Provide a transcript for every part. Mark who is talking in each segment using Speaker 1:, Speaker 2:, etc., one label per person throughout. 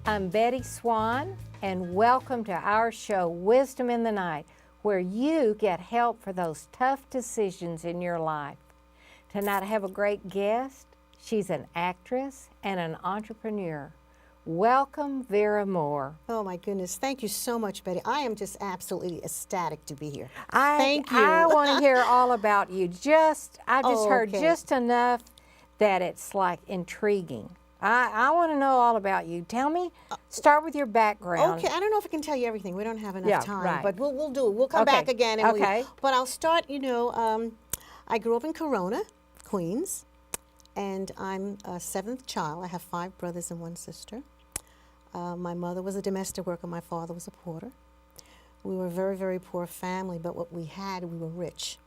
Speaker 1: I'm Betty Swann, and welcome to our show, Wisdom in the Night, where you get help for those tough decisions in your life. Tonight I have a great guest. She's an actress and an entrepreneur. Welcome, Vera Moore.
Speaker 2: Oh my goodness, thank you so much, Betty. I am just absolutely ecstatic to be here.
Speaker 1: Thank
Speaker 2: you.
Speaker 1: I want to hear all about you. I've just heard
Speaker 2: Okay.
Speaker 1: just enough that it's like intriguing. I want to know all about you. Tell me, start with your background.
Speaker 2: Okay, I don't know if I can tell you everything. We don't have enough time,
Speaker 1: right.
Speaker 2: but we'll do it. We'll come
Speaker 1: Okay.
Speaker 2: back again. And
Speaker 1: Okay.
Speaker 2: but I'll start, I grew up in Corona, Queens, and I'm a seventh child. I have 5 brothers and 1 sister. My mother was a domestic worker. My father was a porter. We were a very, very poor family, but what we had, we were rich.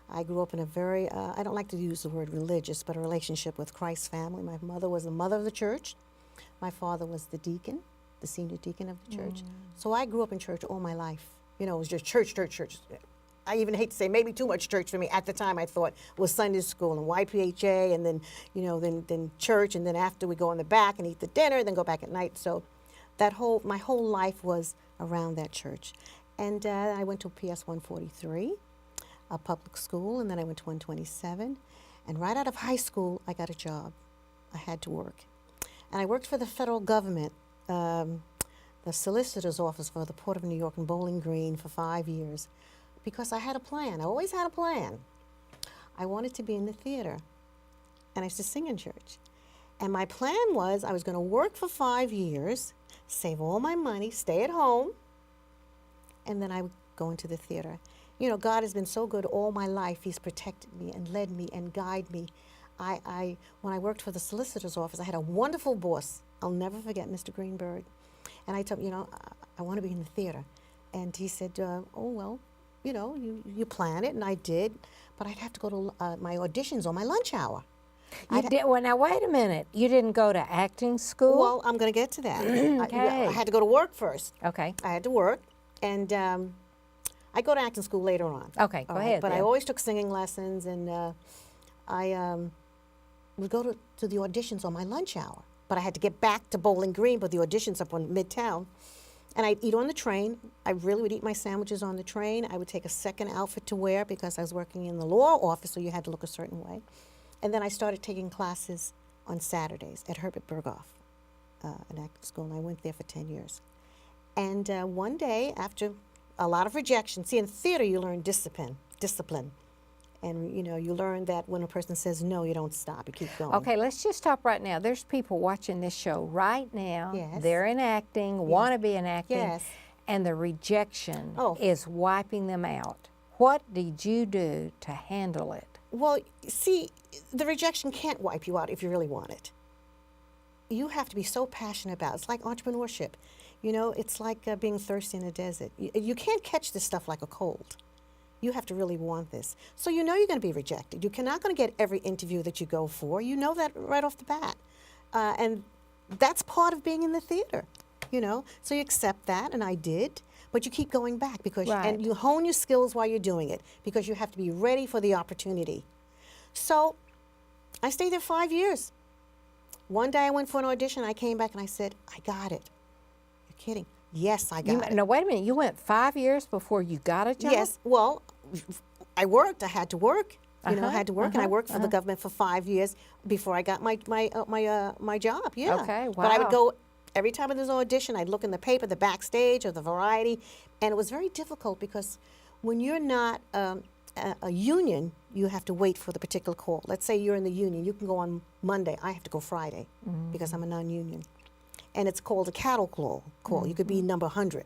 Speaker 2: I grew up in a very, I don't like to use the word religious, but a relationship with Christ's family. My mother was the mother of the church. My father was the deacon, the senior deacon of the church. So I grew up in church all my life. You know, it was just church, church, church. I even hate to say maybe too much church for me. At the time, I thought it was Sunday school and YPHA, and then, then church, and then after we go in the back and eat the dinner, then go back at night. So my whole life was around that church. And I went to PS 143. A public school, and then I went to 127. And right out of high school, I got a job. I had to work. And I worked for the federal government, the solicitor's office for the Port of New York in Bowling Green for 5 years, because I had a plan. I always had a plan. I wanted to be in the theater, and I used to sing in church. And my plan was I was going to work for 5 years, save all my money, stay at home, and then I would go into the theater. You know, God has been so good all my life. He's protected me and led me and guided me. When I worked for the solicitor's office, I had a wonderful boss. I'll never forget Mr. Greenberg. And I told him, I want to be in the theater. And he said, oh, well, you plan it, and I did. But I'd have to go to my auditions on my lunch hour.
Speaker 1: Well, now, wait a minute. You didn't go to acting school?
Speaker 2: Well, I'm going to get to that.
Speaker 1: Okay.
Speaker 2: I had to go to work first.
Speaker 1: Okay.
Speaker 2: I had to work. And I go to acting school later on.
Speaker 1: Okay, go ahead.
Speaker 2: But
Speaker 1: then.
Speaker 2: I always took singing lessons, and I would go to the auditions on my lunch hour. But I had to get back to Bowling Green, but the auditions up on Midtown. And I'd eat on the train. I really would eat my sandwiches on the train. I would take a second outfit to wear because I was working in the law office, so you had to look a certain way. And then I started taking classes on Saturdays at Herbert Berghoff, an acting school, and I went there for 10 years. And one day, after a lot of rejection. See, in theater, you learn discipline. And, you learn that when a person says no, you don't stop. You keep going.
Speaker 1: Okay, let's just stop right now. There's people watching this show right now.
Speaker 2: Yes.
Speaker 1: They're in acting, want to be in acting.
Speaker 2: Yes.
Speaker 1: And the rejection
Speaker 2: Oh.
Speaker 1: is wiping them out. What did you do to handle it?
Speaker 2: Well, see, the rejection can't wipe you out if you really want it. You have to be so passionate about it. It's like entrepreneurship. It's like being thirsty in a desert. You can't catch this stuff like a cold. You have to really want this. So you're going to be rejected. You're not going to get every interview that you go for. You know that right off the bat. And that's part of being in the theater, So you accept that, and I did. But you keep going back and you hone your skills while you're doing it because you have to be ready for the opportunity. So I stayed there 5 years. One day I went for an audition. I came back and I said, I got it. You're kidding. Yes, I got it.
Speaker 1: No, wait a minute. You went 5 years before you got a job?
Speaker 2: Yes. Well, I worked. I had to work. I had to work, and I worked for the government for 5 years before I got my job. Yeah.
Speaker 1: Okay. Wow.
Speaker 2: But I would go every time there was an audition. I'd look in the paper, the backstage, or the Variety, and it was very difficult because when you're not a union, you have to wait for the particular call. Let's say you're in the union. You can go on Monday. I have to go Friday because I'm a non-union. And it's called a cattle call. You could be number 100.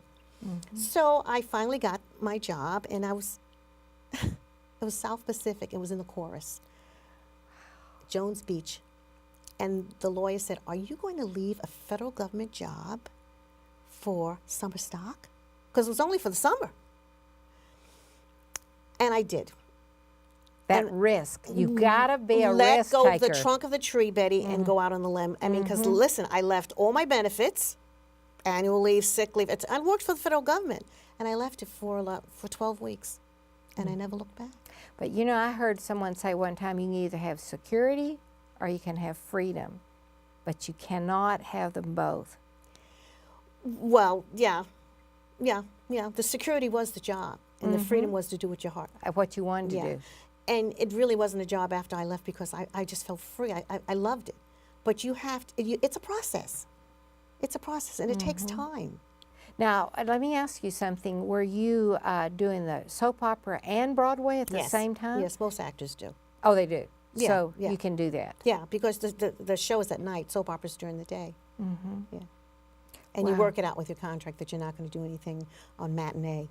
Speaker 2: So I finally got my job, and it was South Pacific. It was in the chorus, Jones Beach. And the lawyer said, are you going to leave a federal government job for summer stock? Because it was only for the summer. And I did.
Speaker 1: That risk. You gotta be a risk taker.
Speaker 2: Let go the trunk of the tree, Betty, and go out on the limb. I mean, because listen, I left all my benefits, annual leave, sick leave. I worked for the federal government, and I left it for 12 weeks, and I never looked back.
Speaker 1: But I heard someone say one time, you can either have security or you can have freedom, but you cannot have them both.
Speaker 2: Well, yeah. The security was the job, and the freedom was to do with your heart.
Speaker 1: What you wanted to do.
Speaker 2: And it really wasn't a job after I left because I just felt free. I loved it. But you have to, it's a process. It's a process, and it takes time.
Speaker 1: Now, let me ask you something. Were you doing the soap opera and Broadway at the same time?
Speaker 2: Yes, most actors do.
Speaker 1: Oh, they do.
Speaker 2: Yeah,
Speaker 1: So
Speaker 2: yeah.
Speaker 1: you can do that.
Speaker 2: Yeah, because the show is at night, soap opera's during the day. Yeah. And you
Speaker 1: Wow.
Speaker 2: work it out with your contract that you're not going to do anything on matinee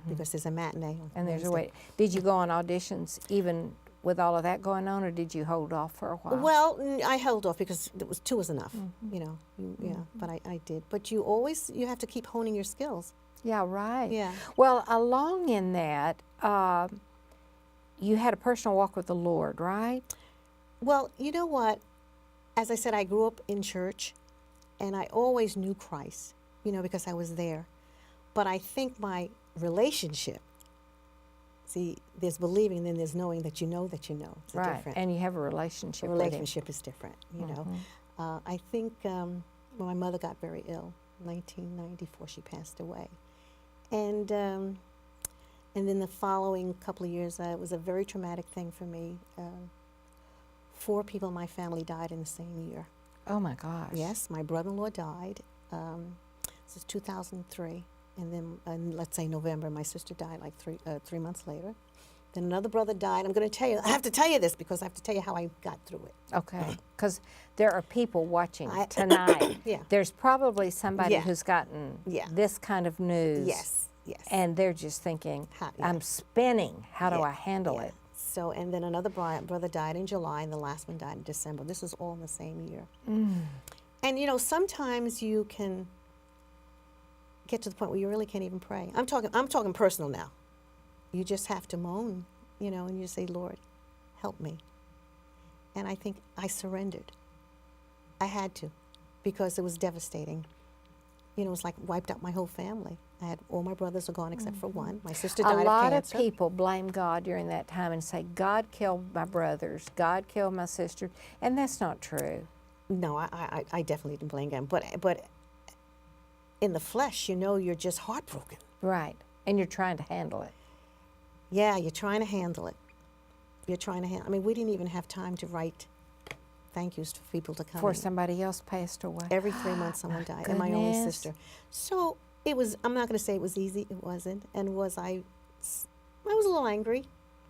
Speaker 2: because there's a matinee on
Speaker 1: And there's a
Speaker 2: Wednesday.
Speaker 1: way. Did you go on auditions even with all of that going on, or did you hold off for a while?
Speaker 2: Well, I held off because two was enough, you know. Yeah, but I did. But you have to keep honing your skills.
Speaker 1: Yeah, right.
Speaker 2: Yeah.
Speaker 1: Well, along in that, you had a personal walk with the Lord, right?
Speaker 2: Well, you know what? As I said, I grew up in church, and I always knew Christ, you know, because I was there. But I think my relationship, see, there's believing, then there's knowing that you know that you know. It's
Speaker 1: Right.
Speaker 2: different.
Speaker 1: And you have a relationship
Speaker 2: The
Speaker 1: with Him.
Speaker 2: relationship is different, you know. I think when my mother got very ill, 1994, she passed away. And then the following couple of years, it was a very traumatic thing for me. 4 people in my family died in the same year.
Speaker 1: Oh, my gosh.
Speaker 2: Yes, my brother-in-law died. This is 2003. And then, let's say November, my sister died like 3 months later. Then another brother died. I'm going to tell you, I have to tell you this because I have to tell you how I got through it.
Speaker 1: Okay. Because there are people watching tonight.
Speaker 2: Yeah.
Speaker 1: There's probably somebody
Speaker 2: Yeah.
Speaker 1: who's gotten
Speaker 2: Yeah.
Speaker 1: this kind of news.
Speaker 2: Yes.
Speaker 1: And they're just thinking,
Speaker 2: How- yeah.
Speaker 1: I'm spinning. How do
Speaker 2: Yeah,
Speaker 1: I handle
Speaker 2: yeah.
Speaker 1: it?
Speaker 2: So, and then another brother died in July, and the last one died in December. This was all in the same year. And, you know, sometimes you can get to the point where you really can't even pray. I'm talking personal now. You just have to moan, you know, and you say, Lord, help me. And I think I surrendered. I had to, because it was devastating. You know, it was like wiped out my whole family. I had all my brothers were gone except for one. My sister died
Speaker 1: A lot
Speaker 2: of
Speaker 1: of
Speaker 2: cancer.
Speaker 1: people blame God during that time and say, God killed my brothers, God killed my sister. And that's not true.
Speaker 2: No, I definitely didn't blame him. But in the flesh, you know, you're just heartbroken.
Speaker 1: Right. And you're trying to handle it.
Speaker 2: Yeah, you're trying to handle it. I mean, we didn't even have time to write thank yous for people to come.
Speaker 1: Before
Speaker 2: in.
Speaker 1: somebody else passed away.
Speaker 2: Every 3 months someone died, and my only
Speaker 1: goodness.
Speaker 2: sister. So it was, I'm not going to say it was easy, it wasn't. And was I was a little angry.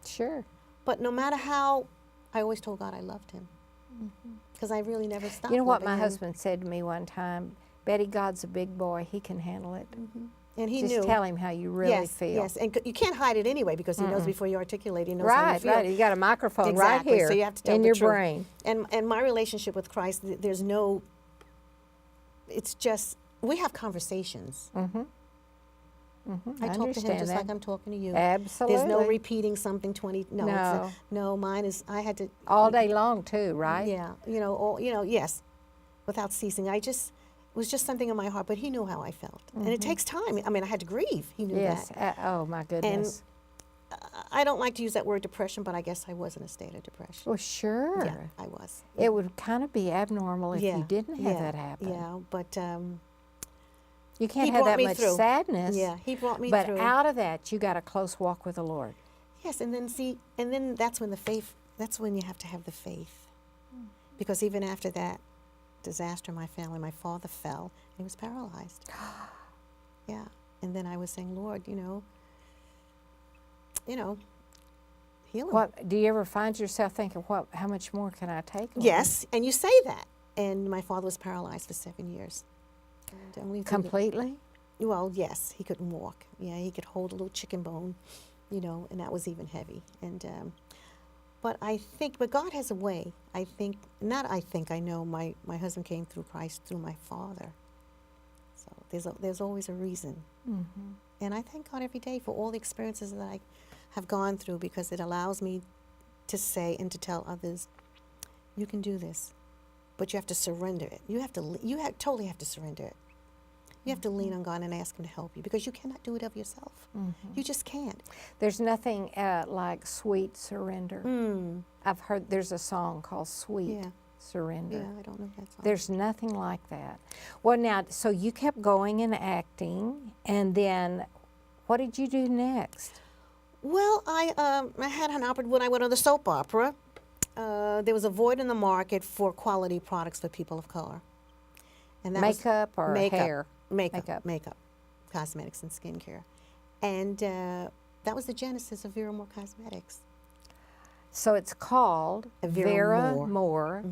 Speaker 1: Sure.
Speaker 2: But no matter how, I always told God I loved him. Because I really never stopped
Speaker 1: You know what
Speaker 2: loving
Speaker 1: my
Speaker 2: him.
Speaker 1: husband said to me one time? Betty, God's a big boy. He can handle it.
Speaker 2: And he
Speaker 1: Just
Speaker 2: knew.
Speaker 1: tell him how you really
Speaker 2: yes,
Speaker 1: feel.
Speaker 2: Yes, and you can't hide it anyway because he knows before you articulate, he knows how you
Speaker 1: Right,
Speaker 2: feel.
Speaker 1: right. You got a microphone
Speaker 2: Exactly,
Speaker 1: right here
Speaker 2: so you have to tell
Speaker 1: in
Speaker 2: the
Speaker 1: your
Speaker 2: truth.
Speaker 1: brain.
Speaker 2: And my relationship with Christ, there's no, it's just, we have conversations. I talk to him
Speaker 1: understand
Speaker 2: just
Speaker 1: that.
Speaker 2: like I'm talking to you.
Speaker 1: Absolutely.
Speaker 2: There's no repeating something 20, no.
Speaker 1: No.
Speaker 2: No, mine is, I had to.
Speaker 1: All day long, too, right?
Speaker 2: Yeah, yes, without ceasing. It was just something in my heart, but he knew how I felt. And it takes time. I mean, I had to grieve. He knew
Speaker 1: Yes.
Speaker 2: that.
Speaker 1: Oh, my goodness.
Speaker 2: I don't like to use that word depression, but I guess I was in a state of depression.
Speaker 1: Well, sure.
Speaker 2: Yeah, I was.
Speaker 1: It would kind of be abnormal if
Speaker 2: Yeah,
Speaker 1: you didn't have
Speaker 2: yeah,
Speaker 1: that happen.
Speaker 2: Yeah, but
Speaker 1: You can't
Speaker 2: he
Speaker 1: have
Speaker 2: brought
Speaker 1: that
Speaker 2: me
Speaker 1: much
Speaker 2: through.
Speaker 1: sadness.
Speaker 2: yeah, he brought me
Speaker 1: But
Speaker 2: through.
Speaker 1: out of that, you got a close walk with the Lord.
Speaker 2: Yes, and then that's when that's when you have to have the faith. Because even after that disaster in my family, my father fell and he was paralyzed. Yeah. And then I was saying, Lord, heal him.
Speaker 1: What do you ever find yourself thinking, how much more can I take? Lord?
Speaker 2: Yes, and you say that. And my father was paralyzed for 7 years. And we
Speaker 1: Completely?
Speaker 2: Well, yes, he couldn't walk. Yeah, he could hold a little chicken bone, and that was even heavy. And but God has a way. I know my husband came through Christ through my father. So there's always a reason.
Speaker 1: Mm-hmm.
Speaker 2: And I thank God every day for all the experiences that I have gone through because it allows me to say and to tell others, you can do this, but you have to surrender it. You totally have to surrender it. You have to lean on God and ask him to help you because you cannot do it of yourself. You just can't.
Speaker 1: There's nothing like sweet surrender. I've heard there's a song called Sweet.
Speaker 2: Yeah.
Speaker 1: surrender.
Speaker 2: Yeah, I don't know that song.
Speaker 1: There's nothing like that. Well, now, so you kept going and acting, and then what did you do next?
Speaker 2: Well, I had an opportunity when I went on the soap opera. There was a void in the market for quality products for people of color. And that was
Speaker 1: Makeup or
Speaker 2: makeup,
Speaker 1: hair?
Speaker 2: makeup, cosmetics and skincare. And that was the genesis of Vera Moore Cosmetics.
Speaker 1: So it's called
Speaker 2: Vera
Speaker 1: Moore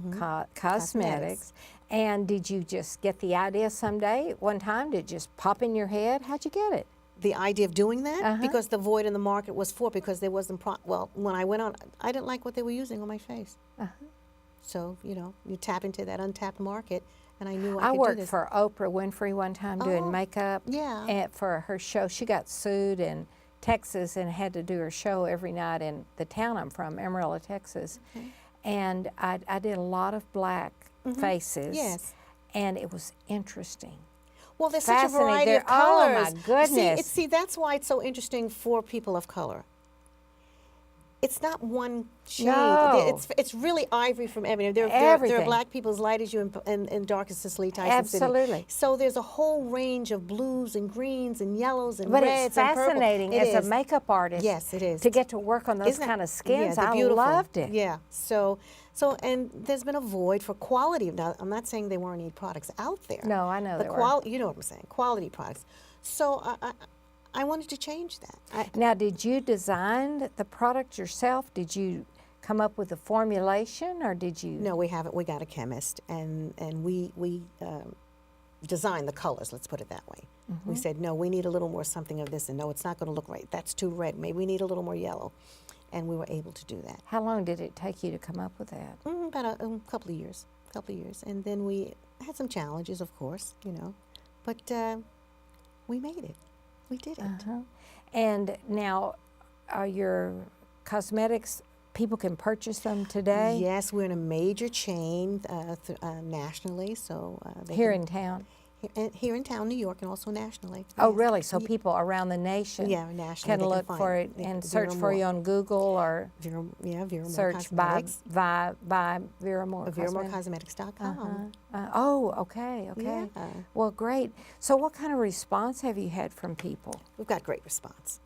Speaker 1: Cosmetics. And did you just get the idea someday at one time? Did it just pop in your head? How'd you get it?
Speaker 2: The idea of doing that, because the void in the market was because there wasn't, well, when I went on, I didn't like what they were using on my face. So, you tap into that untapped market, and I knew I could do
Speaker 1: worked
Speaker 2: this.
Speaker 1: for Oprah Winfrey one time doing makeup.
Speaker 2: Yeah.
Speaker 1: And for her show. She got sued in Texas and had to do her show every night in the town I'm from, Amarillo, Texas. And I did a lot of black faces.
Speaker 2: Yes.
Speaker 1: And it was interesting.
Speaker 2: Well, there's such a
Speaker 1: Fascinating.
Speaker 2: variety of
Speaker 1: Oh,
Speaker 2: colors.
Speaker 1: my goodness.
Speaker 2: See, that's why it's so interesting for people of color. It's not one shade.
Speaker 1: No.
Speaker 2: It's really ivory from ebony. There are black people as light as you and dark as Cicely Tyson City.
Speaker 1: Absolutely.
Speaker 2: So there's a whole range of blues and greens and yellows and
Speaker 1: But
Speaker 2: reds
Speaker 1: it's fascinating
Speaker 2: and purple.
Speaker 1: as a makeup artist.
Speaker 2: Yes, it is.
Speaker 1: To get to work on those
Speaker 2: Isn't
Speaker 1: kind
Speaker 2: it-
Speaker 1: of skins.
Speaker 2: Yeah, they're
Speaker 1: I
Speaker 2: beautiful.
Speaker 1: loved it.
Speaker 2: Yeah. So and there's been a void for quality. Now, I'm not saying there weren't any products out there.
Speaker 1: No, I know there were.
Speaker 2: You know what I'm saying? Quality products. So I wanted to change that.
Speaker 1: Now, did you design the product yourself? Did you come up with the formulation, or did you?
Speaker 2: No, we haven't. We got a chemist, and we designed the colors. Let's put it that way. We said, no, we need a little more something of this, and no, it's not going to look right. That's too red. Maybe we need a little more yellow, and we were able to do that.
Speaker 1: How long did it take you to come up with that?
Speaker 2: About a couple of years. And then we had some challenges, of course, but we made it. We did it.
Speaker 1: And now, are your cosmetics, people can purchase them today?
Speaker 2: Yes, we're in a major chain nationally. So
Speaker 1: Here in town?
Speaker 2: Here in town, New York, and also nationally.
Speaker 1: Oh,
Speaker 2: Yes.
Speaker 1: really? So people around the nation
Speaker 2: nationally
Speaker 1: can look
Speaker 2: find
Speaker 1: for it and search for you on Google, or
Speaker 2: Vera Moore
Speaker 1: search by
Speaker 2: Cosmetics.
Speaker 1: Vera Moore Cosmetics.
Speaker 2: VeraMooreCosmetics.com.
Speaker 1: Oh, okay.
Speaker 2: Yeah.
Speaker 1: Well, great. So what kind of response have you had from people?
Speaker 2: We've got great response.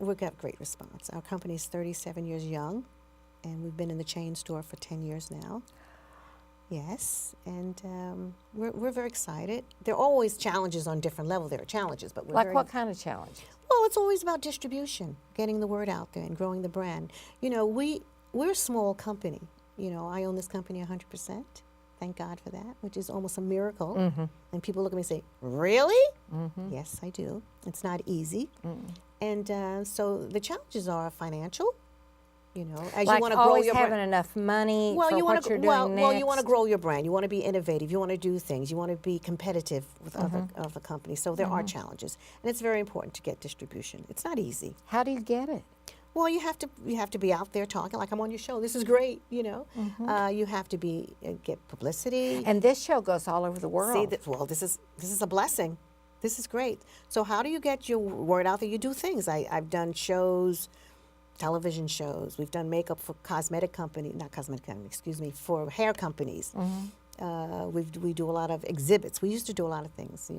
Speaker 2: Our company's 37 years young, and we've been in the chain store for 10 years now. Yes, and we're very excited. There are always challenges on different levels. There are challenges, but we're
Speaker 1: Like what kind of challenge?
Speaker 2: Well, it's always about distribution, getting the word out there and growing the brand. We're a small company. I own this company 100%. Thank God for that, which is almost a miracle. And people look at me and say, really? Yes, I do. It's not easy. And so the challenges are financial. As
Speaker 1: like
Speaker 2: you want to grow
Speaker 1: always
Speaker 2: your
Speaker 1: having
Speaker 2: brand.
Speaker 1: enough money for
Speaker 2: you
Speaker 1: what you're doing next.
Speaker 2: Well, you want to grow your brand. You want to be innovative. You want to do things. You want to be competitive with other companies. So there are challenges, and it's very important to get distribution. It's not easy.
Speaker 1: How do you get it?
Speaker 2: Well, you have to be out there talking like I'm on your show. This is great. You have to get publicity.
Speaker 1: And this show goes all over the world.
Speaker 2: This is a blessing. This is great. So how do you get your word out there? You do things. I've done shows. Television shows. We've done makeup for for hair companies. We do a lot of exhibits. We used to do a lot of things,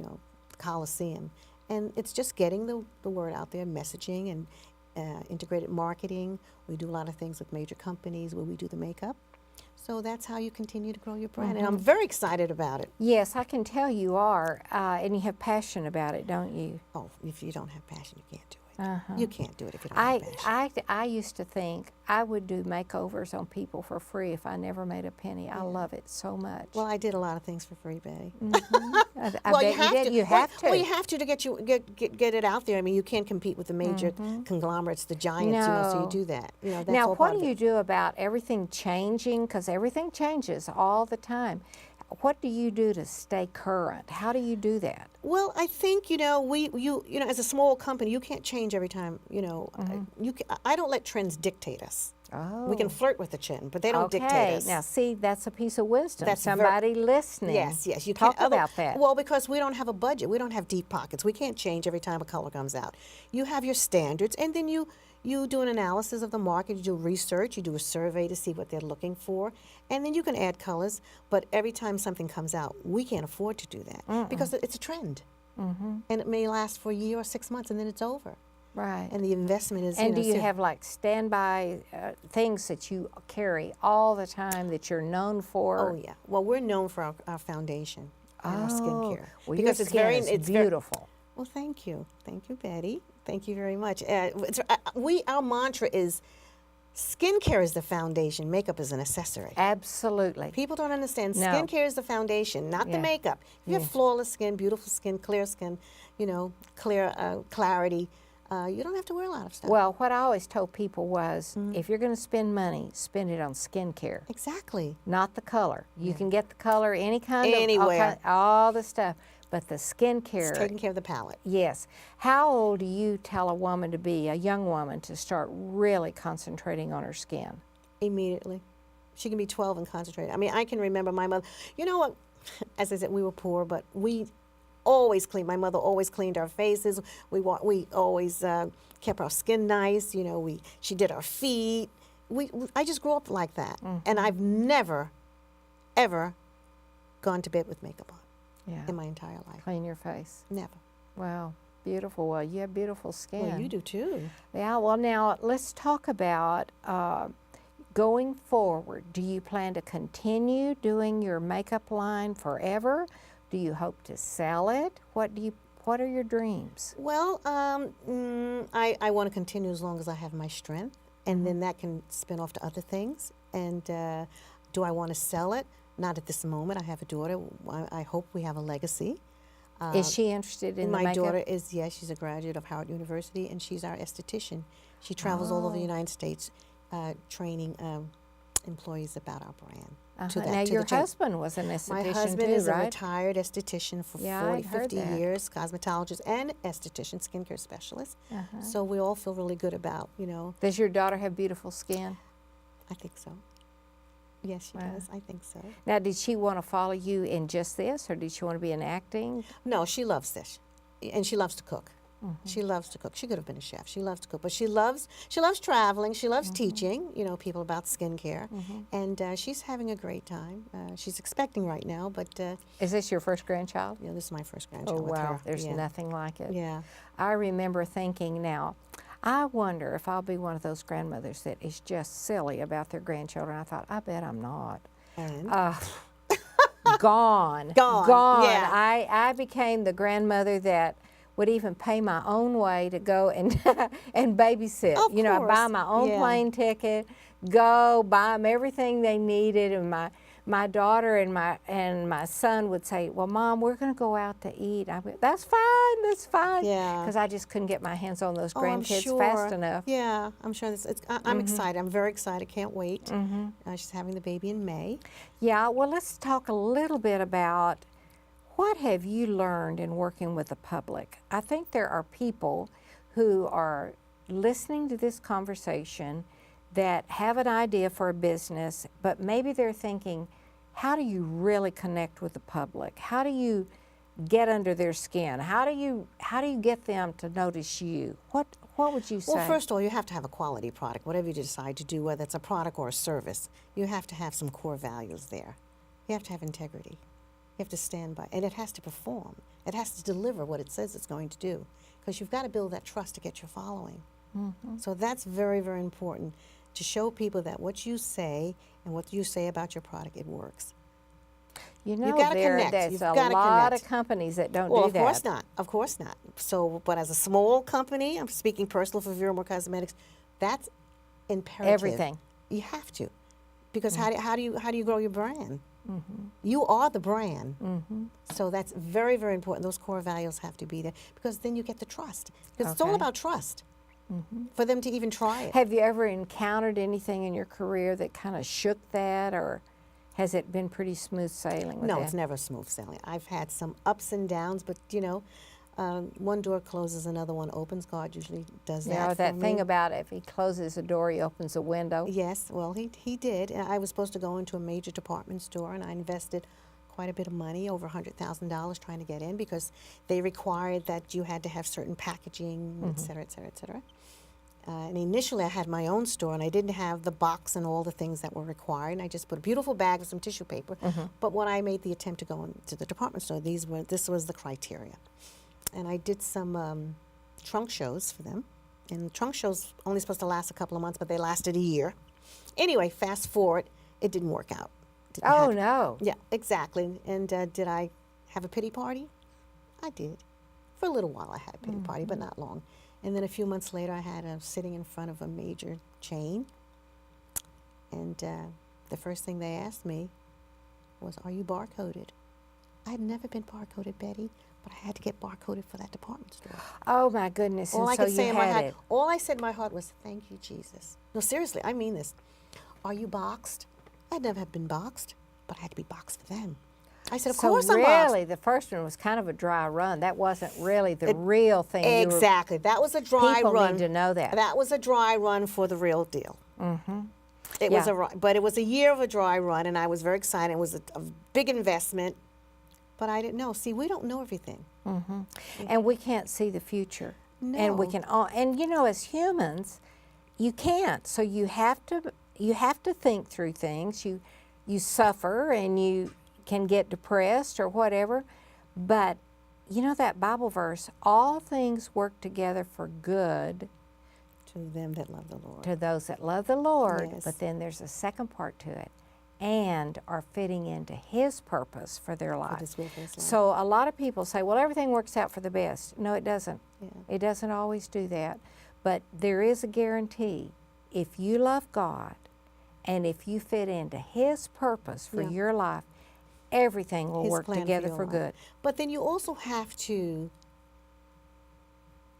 Speaker 2: Coliseum. And it's just getting the word out there, messaging and integrated marketing. We do a lot of things with major companies where we do the makeup. So that's how you continue to grow your brand. And I'm very excited about it.
Speaker 1: Yes, I can tell you are. And you have passion about it, don't you?
Speaker 2: Oh, if you don't have passion, you can't do it. You can't do it if you don't have passion.
Speaker 1: I used to think I would do makeovers on people for free if I never made a penny. I love it so much.
Speaker 2: Well, I did a lot of things for free, Betty.
Speaker 1: I bet you did. You have to.
Speaker 2: Well, you have to get it out there. I mean, you can't compete with the major conglomerates, the giants. So you do that. That's
Speaker 1: now,
Speaker 2: all
Speaker 1: what
Speaker 2: part
Speaker 1: do
Speaker 2: of
Speaker 1: you
Speaker 2: it.
Speaker 1: do about everything changing? Because everything changes all the time. What do you do to stay current? How do you do that?
Speaker 2: Well, I think as a small company, you can't change every time. I don't let trends dictate us.
Speaker 1: Oh.
Speaker 2: We can flirt with the chin, but they don't
Speaker 1: okay.
Speaker 2: dictate us.
Speaker 1: Now, see, that's a piece of wisdom.
Speaker 2: That's
Speaker 1: somebody listening.
Speaker 2: Yes. You
Speaker 1: Talk
Speaker 2: can't
Speaker 1: about that.
Speaker 2: Well, because we don't have a budget, we don't have deep pockets. We can't change every time a color comes out. You have your standards, and then you do an analysis of the market. You do research. You do a survey to see what they're looking for, and then you can add colors. But every time something comes out, we can't afford to do that because it's a trend, and it may last for a year or 6 months, and then it's over.
Speaker 1: Right.
Speaker 2: And the investment is.
Speaker 1: And do you have like standby things that you carry all the time that you're known for?
Speaker 2: Oh yeah. Well, we're known for our foundation and our skincare
Speaker 1: Well,
Speaker 2: because
Speaker 1: your
Speaker 2: it's
Speaker 1: skin
Speaker 2: very
Speaker 1: is beautiful.
Speaker 2: Well, thank you, Betty. Thank you very much. Our mantra is, skincare is the foundation. Makeup is an accessory.
Speaker 1: Absolutely.
Speaker 2: People don't understand.
Speaker 1: No.
Speaker 2: Skincare is the foundation, not the makeup. If you have flawless skin, beautiful skin, clear skin, clear clarity. You don't have to wear a lot of stuff.
Speaker 1: Well, what I always told people was, if you're going to spend money, spend it on skincare.
Speaker 2: Exactly.
Speaker 1: Not the color. You can get the color any kind
Speaker 2: Anywhere.
Speaker 1: of all the stuff, but the skincare.
Speaker 2: It's taking care of the palate.
Speaker 1: Yes. How old do you tell a woman to be, a young woman, to start really concentrating on her skin?
Speaker 2: Immediately. She can be 12 and concentrate. I mean, I can remember my mother. You know what? As I said, we were poor, but we always cleaned. My mother always cleaned our faces. We always kept our skin nice. She did our feet. I just grew up like that, and I've never, ever gone to bed with makeup on in my entire life.
Speaker 1: Clean your face.
Speaker 2: Never.
Speaker 1: Wow, beautiful. Well, you have beautiful skin.
Speaker 2: Well, you do too.
Speaker 1: Yeah. Well, now let's talk about going forward. Do you plan to continue doing your makeup line forever? Do you hope to sell it? What are your dreams?
Speaker 2: Well, I want to continue as long as I have my strength, and then that can spin off to other things. And do I want to sell it? Not at this moment. I have a daughter. I hope we have a legacy.
Speaker 1: Is she interested in the
Speaker 2: My
Speaker 1: makeup?
Speaker 2: daughter is, yes, she's a graduate of Howard University, and she's our esthetician. She travels all over the United States training employees about our brand.
Speaker 1: Now, your husband was an esthetician
Speaker 2: My husband
Speaker 1: too,
Speaker 2: is
Speaker 1: right?
Speaker 2: a retired esthetician for 40, 50 years, cosmetologist and esthetician, skincare specialist. So we all feel really good about,
Speaker 1: Does your daughter have beautiful skin?
Speaker 2: I think so. Yes, she does. I think so.
Speaker 1: Now, did she want to follow you in just this, or did she want to be in acting?
Speaker 2: No, she loves this, and she loves to cook. She loves to cook. She could have been a chef. She loves to cook, but she loves traveling. She loves teaching, people about skincare, and she's having a great time. She's expecting right now, but
Speaker 1: is this your first grandchild?
Speaker 2: this is my first grandchild.
Speaker 1: Oh
Speaker 2: with
Speaker 1: wow,
Speaker 2: her.
Speaker 1: there's nothing like it.
Speaker 2: Yeah.
Speaker 1: I remember thinking, now, I wonder if I'll be one of those grandmothers that is just silly about their grandchildren. I thought, I bet I'm not.
Speaker 2: And
Speaker 1: Gone.
Speaker 2: Yeah.
Speaker 1: I became the grandmother that would even pay my own way to go and and babysit.
Speaker 2: Of
Speaker 1: I buy
Speaker 2: course.
Speaker 1: my own
Speaker 2: Yeah.
Speaker 1: plane ticket, go buy them everything they needed, and my daughter and my son would say, "Well, Mom, we're going to go out to eat." I went, "That's fine."
Speaker 2: Yeah.
Speaker 1: Because I just couldn't get my hands on those
Speaker 2: I'm
Speaker 1: grandkids
Speaker 2: sure.
Speaker 1: fast enough.
Speaker 2: Yeah, I'm sure. I'm excited. I'm very excited. Can't wait. She's having the baby in May.
Speaker 1: Yeah. Well, let's talk a little bit about what have you learned in working with the public. I think there are people who are listening to this conversation that have an idea for a business, but maybe they're thinking, how do you really connect with the public? How do you get under their skin? How do you get them to notice you? What would you say?
Speaker 2: Well, first of all, you have to have a quality product. Whatever you decide to do, whether it's a product or a service, you have to have some core values there. You have to have integrity. You have to stand by, and it has to perform. It has to deliver what it says it's going to do, because you've got to build that trust to get your following. So that's very, very important, to show people that what you say and what you say about your product, it works.
Speaker 1: There's
Speaker 2: You've
Speaker 1: a
Speaker 2: gotta
Speaker 1: lot
Speaker 2: connect.
Speaker 1: of companies that don't
Speaker 2: Well,
Speaker 1: do
Speaker 2: of
Speaker 1: that.
Speaker 2: course not. Of course not. So, but as a small company, I'm speaking personal for Vera Cosmetics, that's imperative.
Speaker 1: Everything.
Speaker 2: You have to, because how do you grow your brand? You are the brand. So that's very, very important. Those core values have to be there, because then you get the trust. Because it's all
Speaker 1: Okay.
Speaker 2: about trust for them to even try it.
Speaker 1: Have you ever encountered anything in your career that kind of shook that, or has it been pretty smooth sailing with
Speaker 2: No,
Speaker 1: that?
Speaker 2: it's never smooth sailing. I've had some ups and downs, but one door closes, another one opens. God usually does that.
Speaker 1: You know,
Speaker 2: for
Speaker 1: that
Speaker 2: me.
Speaker 1: thing about if he closes a door, he opens a window.
Speaker 2: Yes, well, he did. I was supposed to go into a major department store, and I invested quite a bit of money, over $100,000, trying to get in because they required that you had to have certain packaging, et cetera, et cetera, et cetera. And initially, I had my own store, and I didn't have the box and all the things that were required. And I just put a beautiful bag with some tissue paper. But when I made the attempt to go into the department store, this was the criteria. And I did some trunk shows for them. And the trunk shows only supposed to last a couple of months, but they lasted a year. Anyway, fast forward, it didn't work out. Didn't
Speaker 1: Oh,
Speaker 2: have-
Speaker 1: no.
Speaker 2: Yeah, exactly. And did I have a pity party? I did. For a little while, I had a pity party, but not long. And then a few months later, I had sitting in front of a major chain. And the first thing they asked me was, "Are you barcoded?" I had never been barcoded, Betty, but I had to get barcoded for that department store.
Speaker 1: Oh, my goodness.
Speaker 2: All
Speaker 1: And
Speaker 2: I
Speaker 1: so
Speaker 2: could say
Speaker 1: you
Speaker 2: in my
Speaker 1: had
Speaker 2: heart,
Speaker 1: it.
Speaker 2: all I said in my heart was, "Thank you, Jesus." No, seriously, I mean this. "Are you boxed?" I'd never have been boxed, but I had to be boxed for them. I said, "Of course I'm boxed."
Speaker 1: really, the first one was kind of a dry run. That wasn't really the real thing. You were-
Speaker 2: Exactly. That was a dry
Speaker 1: People
Speaker 2: run.
Speaker 1: need to know that.
Speaker 2: That was a dry run for the real deal. It was
Speaker 1: Yeah.
Speaker 2: but it was a year of a dry run, and I was very excited. It was a big investment, but I didn't know. See, we don't know everything.
Speaker 1: And we can't see the future. And we
Speaker 2: No.
Speaker 1: can all, and you know, as humans, you can't. So you have to think through things. You suffer and you can get depressed or whatever. But you know that Bible verse, all things work together for good
Speaker 2: To them that love the Lord.
Speaker 1: to those that love the Lord.
Speaker 2: Yes.
Speaker 1: But then there's a second part to it, and are fitting into His purpose for their life.
Speaker 2: His will for his life.
Speaker 1: So a lot of people say, well, everything works out for the best. No, it doesn't.
Speaker 2: Yeah.
Speaker 1: It doesn't always do that. But there is a guarantee. If you love God and if you fit into His purpose for
Speaker 2: Yeah.
Speaker 1: your life, everything will
Speaker 2: His
Speaker 1: work
Speaker 2: plan for
Speaker 1: together
Speaker 2: your
Speaker 1: for
Speaker 2: life.
Speaker 1: good.
Speaker 2: But then you also have to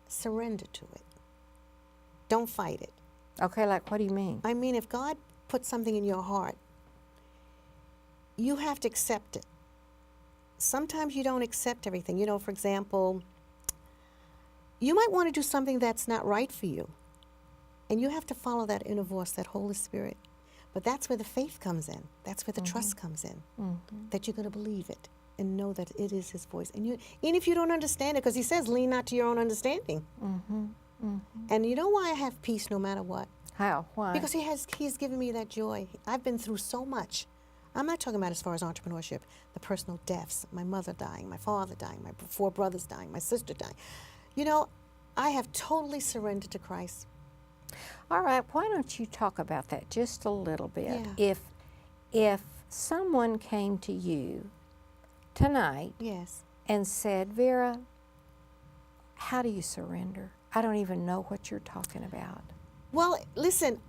Speaker 2: surrender to it. Don't fight it.
Speaker 1: Okay, like what do you mean?
Speaker 2: I mean, if God puts something in your heart, you have to accept it. Sometimes you don't accept everything. You know, for example, you might want to do something that's not right for you. And you have to follow that inner voice, that Holy Spirit. But that's where the faith comes in. That's where the trust comes in. That you're going to believe it and know that it is His voice. And even if you don't understand it, because He says, lean not to your own understanding. And you know why I have peace no matter what?
Speaker 1: How? Why?
Speaker 2: Because He's given me that joy. I've been through so much. I'm not talking about as far as entrepreneurship, the personal deaths, my mother dying, my father dying, my 4 brothers dying, my sister dying. You know, I have totally surrendered to Christ.
Speaker 1: All right, why don't you talk about that just a little bit?
Speaker 2: Yeah.
Speaker 1: If someone came to you tonight
Speaker 2: Yes.
Speaker 1: and said, Vera, how do you surrender? I don't even know what you're talking about.
Speaker 2: Well, listen,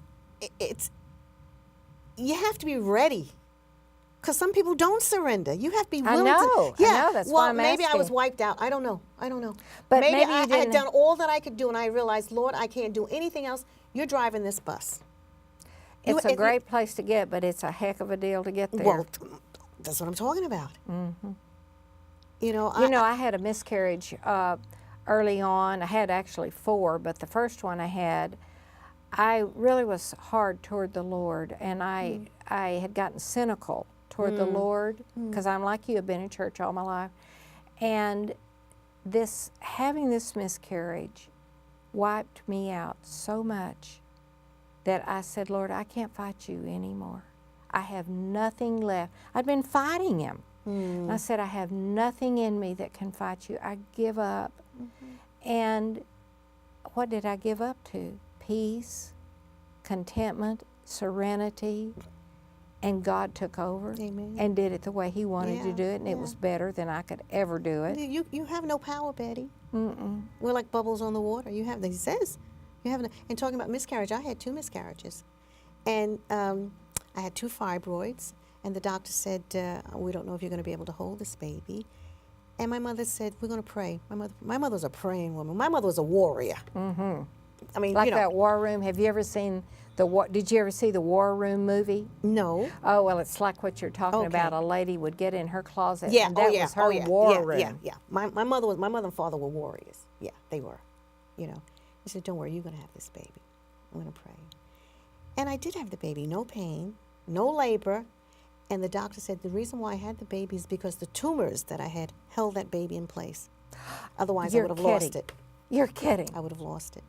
Speaker 2: you have to be ready. Because some people don't surrender. You have to be willing
Speaker 1: know,
Speaker 2: to.
Speaker 1: I know, that's
Speaker 2: well,
Speaker 1: why I'm
Speaker 2: maybe I was
Speaker 1: asking.
Speaker 2: wiped out. I don't know.
Speaker 1: But
Speaker 2: maybe
Speaker 1: maybe you
Speaker 2: I had
Speaker 1: didn't-
Speaker 2: done all that I could do, and I realized, Lord, I can't do anything else. You're driving this bus.
Speaker 1: It's a great place to get, but it's a heck of a deal to get there.
Speaker 2: Well, that's what I'm talking about. You know,
Speaker 1: I had a miscarriage early on. I had actually 4, but the first one I really was hard toward the Lord, and I had gotten cynical toward the Lord because I'm like you, I've been in church all my life, and having this miscarriage wiped me out so much that I said, Lord, I can't fight you anymore. I have nothing left. I'd been fighting Him. And I said, I have nothing in me that can fight you. I give up. And what did I give up to? Peace, contentment, serenity, and God took over.
Speaker 2: Amen.
Speaker 1: And did it the way He wanted to
Speaker 2: Yeah,
Speaker 1: do it, and it
Speaker 2: yeah.
Speaker 1: was better than I could ever do it.
Speaker 2: you have no power, Betty.
Speaker 1: Mm-mm.
Speaker 2: We're like bubbles on the water. You have, He says, you have. And talking about miscarriage, I had 2 miscarriages, and I had 2 fibroids, and the doctor said, we don't know if you're going to be able to hold this baby. And my mother said, we're going to pray. My mother was a praying woman. My mother was a warrior. I mean,
Speaker 1: Like
Speaker 2: you know.
Speaker 1: that War Room. Have you ever seen did you ever see the War Room movie?
Speaker 2: No.
Speaker 1: Oh, well, it's like what you're talking
Speaker 2: Okay.
Speaker 1: about. A lady would get in her closet,
Speaker 2: Yeah.
Speaker 1: and that was her war room.
Speaker 2: Yeah. My mother and father were warriors. Yeah, they were. You know, he said, "Don't worry, you're gonna have this baby. I'm gonna pray." And I did have the baby. No pain, no labor, and the doctor said the reason why I had the baby is because the tumors that I had held that baby in place. Otherwise, I
Speaker 1: You're
Speaker 2: would have lost
Speaker 1: kidding.
Speaker 2: it.
Speaker 1: You're kidding.
Speaker 2: I would have lost it.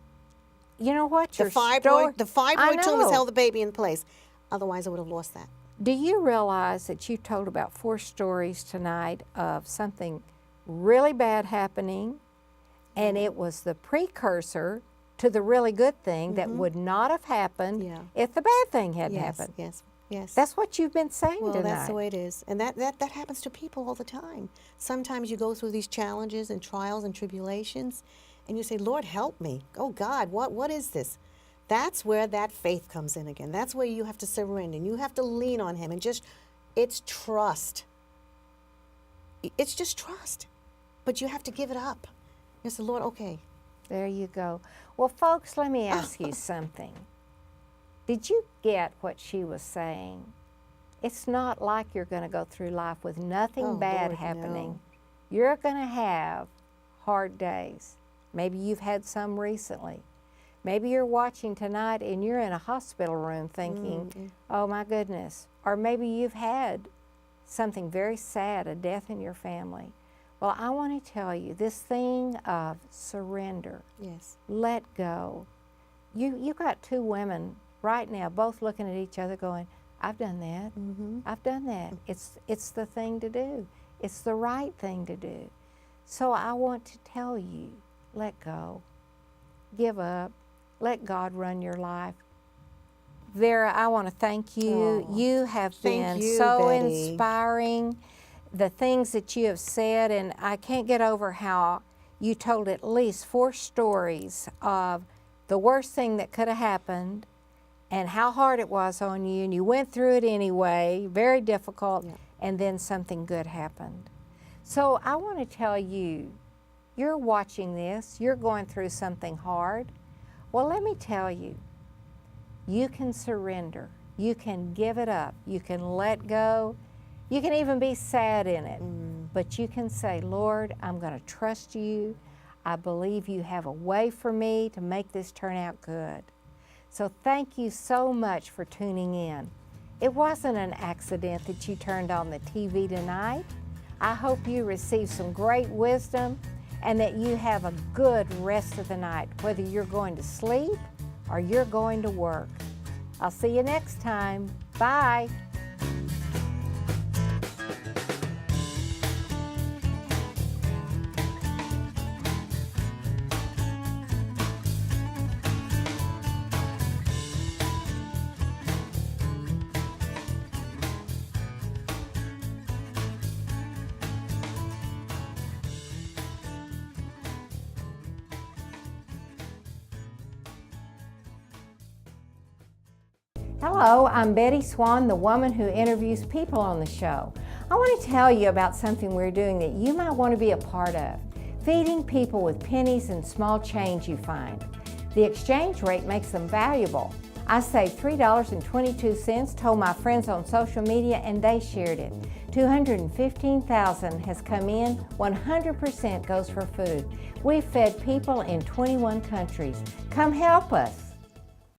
Speaker 1: You know what?
Speaker 2: The
Speaker 1: Your
Speaker 2: fibroid
Speaker 1: I
Speaker 2: tumors
Speaker 1: know.
Speaker 2: held the baby in place. Otherwise, I would have lost that.
Speaker 1: Do you realize that you told about 4 stories tonight of something really bad happening, and it was the precursor to the really good thing that would not have happened
Speaker 2: Yeah.
Speaker 1: if the bad thing hadn't
Speaker 2: Yes,
Speaker 1: happened?
Speaker 2: yes.
Speaker 1: That's what you've been saying
Speaker 2: Well,
Speaker 1: tonight.
Speaker 2: that's the way it is. And that happens to people all the time. Sometimes you go through these challenges and trials and tribulations, and you say, Lord, help me. Oh, God, what is this? That's where that faith comes in again. That's where you have to surrender, and you have to lean on him, and it's trust. It's just trust. But you have to give it up. You say, Lord, okay.
Speaker 1: There you go. Well, folks, let me ask you something. Did you get what she was saying? It's not like you're going to go through life with nothing
Speaker 2: Oh,
Speaker 1: bad
Speaker 2: Lord,
Speaker 1: happening.
Speaker 2: no.
Speaker 1: You're going to have hard days. Maybe you've had some recently. Maybe you're watching tonight and you're in a hospital room thinking, oh my goodness. Or maybe you've had something very sad, a death in your family. Well, I want to tell you this thing of surrender.
Speaker 2: Yes.
Speaker 1: Let go. You got 2 women right now both looking at each other going, I've done that. I've done that. It's the thing to do. It's the right thing to do. So I want to tell you, let go. Give up. Let God run your life. Vera, I want to thank you.
Speaker 2: Oh,
Speaker 1: you have
Speaker 2: thank
Speaker 1: been
Speaker 2: you,
Speaker 1: so
Speaker 2: Betty.
Speaker 1: inspiring. The things that you have said, and I can't get over how you told at least 4 stories of the worst thing that could have happened and how hard it was on you, and you went through it anyway, very difficult, and then something good happened. So I want to tell you, you're watching this, you're going through something hard. Well, let me tell you, you can surrender. You can give it up. You can let go. You can even be sad in it. But you can say, Lord, I'm going to trust you. I believe you have a way for me to make this turn out good. So thank you so much for tuning in. It wasn't an accident that you turned on the TV tonight. I hope you received some great wisdom and that you have a good rest of the night, whether you're going to sleep or you're going to work. I'll see you next time. Bye. Hello, I'm Betty Swann, the woman who interviews people on the show. I want to tell you about something we're doing that you might want to be a part of, feeding people with pennies and small change you find. The exchange rate makes them valuable. I saved $3.22, told my friends on social media, and they shared it. $215,000 has come in, 100% goes for food. We've fed people in 21 countries. Come help us.